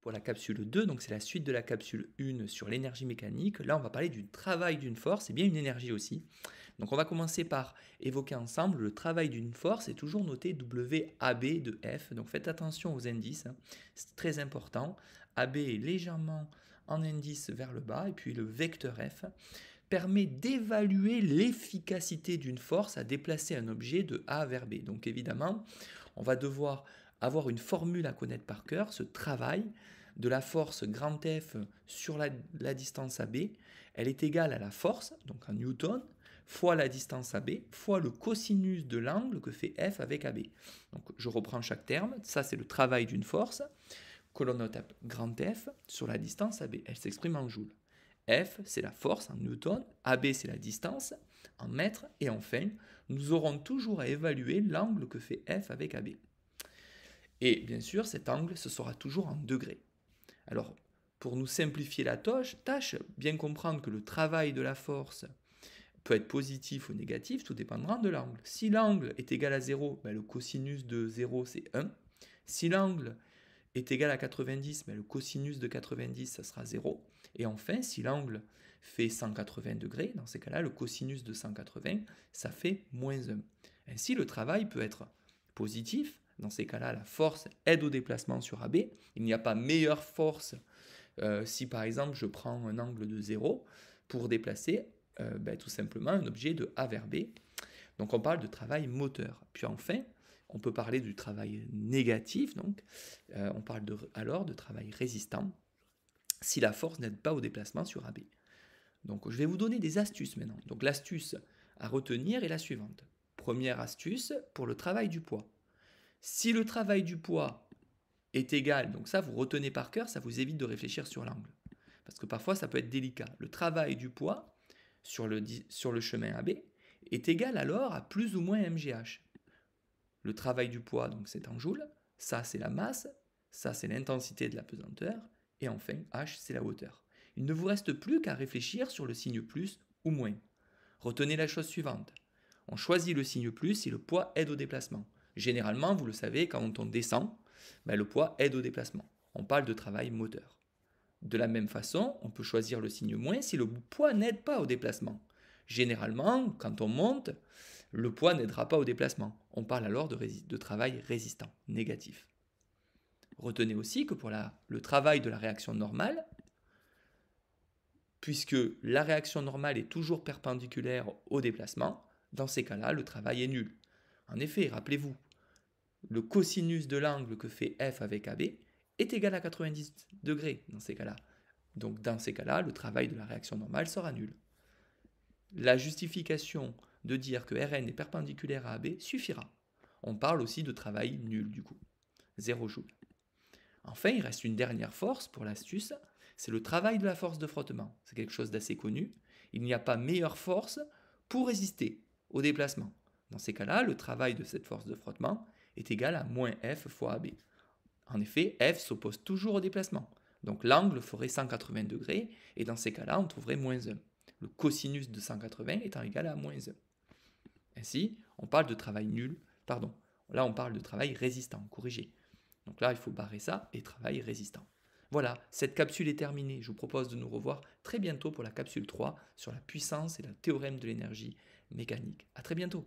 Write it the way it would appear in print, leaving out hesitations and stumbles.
Pour la capsule 2, donc c'est la suite de la capsule 1 sur l'énergie mécanique. Là, on va parler du travail d'une force, et bien une énergie aussi. Donc on va commencer par évoquer ensemble le travail d'une force, est toujours noté WAB de F. Donc faites attention aux indices, hein. C'est très important. AB est légèrement en indice vers le bas, et puis le vecteur F permet d'évaluer l'efficacité d'une force à déplacer un objet de A vers B. Donc évidemment, on va devoir avoir une formule à connaître par cœur, ce travail de la force grand F sur la distance AB, elle est égale à la force, donc en newton, fois la distance AB, fois le cosinus de l'angle que fait F avec AB. Donc je reprends chaque terme, ça c'est le travail d'une force, que l'on note grand F sur la distance AB, elle s'exprime en joules. F, c'est la force en newton, AB, c'est la distance en mètres, et enfin, nous aurons toujours à évaluer l'angle que fait F avec AB. Et bien sûr, cet angle, ce sera toujours en degrés. Alors, pour nous simplifier la tâche, bien comprendre que le travail de la force peut être positif ou négatif, tout dépendra de l'angle. Si l'angle est égal à 0, ben le cosinus de 0, c'est 1. Si l'angle est égal à 90, mais le cosinus de 90, ça sera 0. Et enfin, si l'angle fait 180 degrés, dans ces cas-là, le cosinus de 180, ça fait moins 1. Ainsi, le travail peut être positif. Dans ces cas-là, la force aide au déplacement sur AB. Il n'y a pas meilleure force si, par exemple, je prends un angle de 0 pour déplacer tout simplement un objet de A vers B. Donc, on parle de travail moteur. Puis enfin, on peut parler du travail négatif, donc on parle alors de travail résistant, si la force n'aide pas au déplacement sur AB. Donc je vais vous donner des astuces maintenant. Donc l'astuce à retenir est la suivante. Première astuce pour le travail du poids. Si le travail du poids est égal, donc ça vous retenez par cœur, ça vous évite de réfléchir sur l'angle. Parce que parfois ça peut être délicat. Le travail du poids sur le chemin AB est égal alors à plus ou moins mgh. Le travail du poids, donc c'est en joules, ça c'est la masse, ça c'est l'intensité de la pesanteur, et enfin h c'est la hauteur. Il ne vous reste plus qu'à réfléchir sur le signe plus ou moins. Retenez la chose suivante. On choisit le signe plus si le poids aide au déplacement. Généralement, vous le savez, quand on descend, le poids aide au déplacement. On parle de travail moteur. De la même façon, on peut choisir le signe moins si le poids n'aide pas au déplacement. Généralement, quand on monte, le poids n'aidera pas au déplacement. On parle alors de travail résistant, négatif. Retenez aussi que pour le travail de la réaction normale, puisque la réaction normale est toujours perpendiculaire au déplacement, dans ces cas-là, le travail est nul. En effet, rappelez-vous, le cosinus de l'angle que fait F avec AB est égal à 90 degrés dans ces cas-là. Donc dans ces cas-là, le travail de la réaction normale sera nul. La justification de dire que Rn est perpendiculaire à AB suffira. On parle aussi de travail nul du coup, 0 joule. Enfin, il reste une dernière force pour l'astuce, c'est le travail de la force de frottement. C'est quelque chose d'assez connu. Il n'y a pas meilleure force pour résister au déplacement. Dans ces cas-là, le travail de cette force de frottement est égal à moins F fois AB. En effet, F s'oppose toujours au déplacement. Donc l'angle ferait 180 degrés, et dans ces cas-là, on trouverait moins 1. Le cosinus de 180 étant égal à moins 1. Ainsi, on parle de travail nul, pardon, là on parle de travail résistant, corrigé. Donc là, il faut barrer ça et travail résistant. Voilà, cette capsule est terminée. Je vous propose de nous revoir très bientôt pour la capsule 3 sur la puissance et le théorème de l'énergie mécanique. A très bientôt.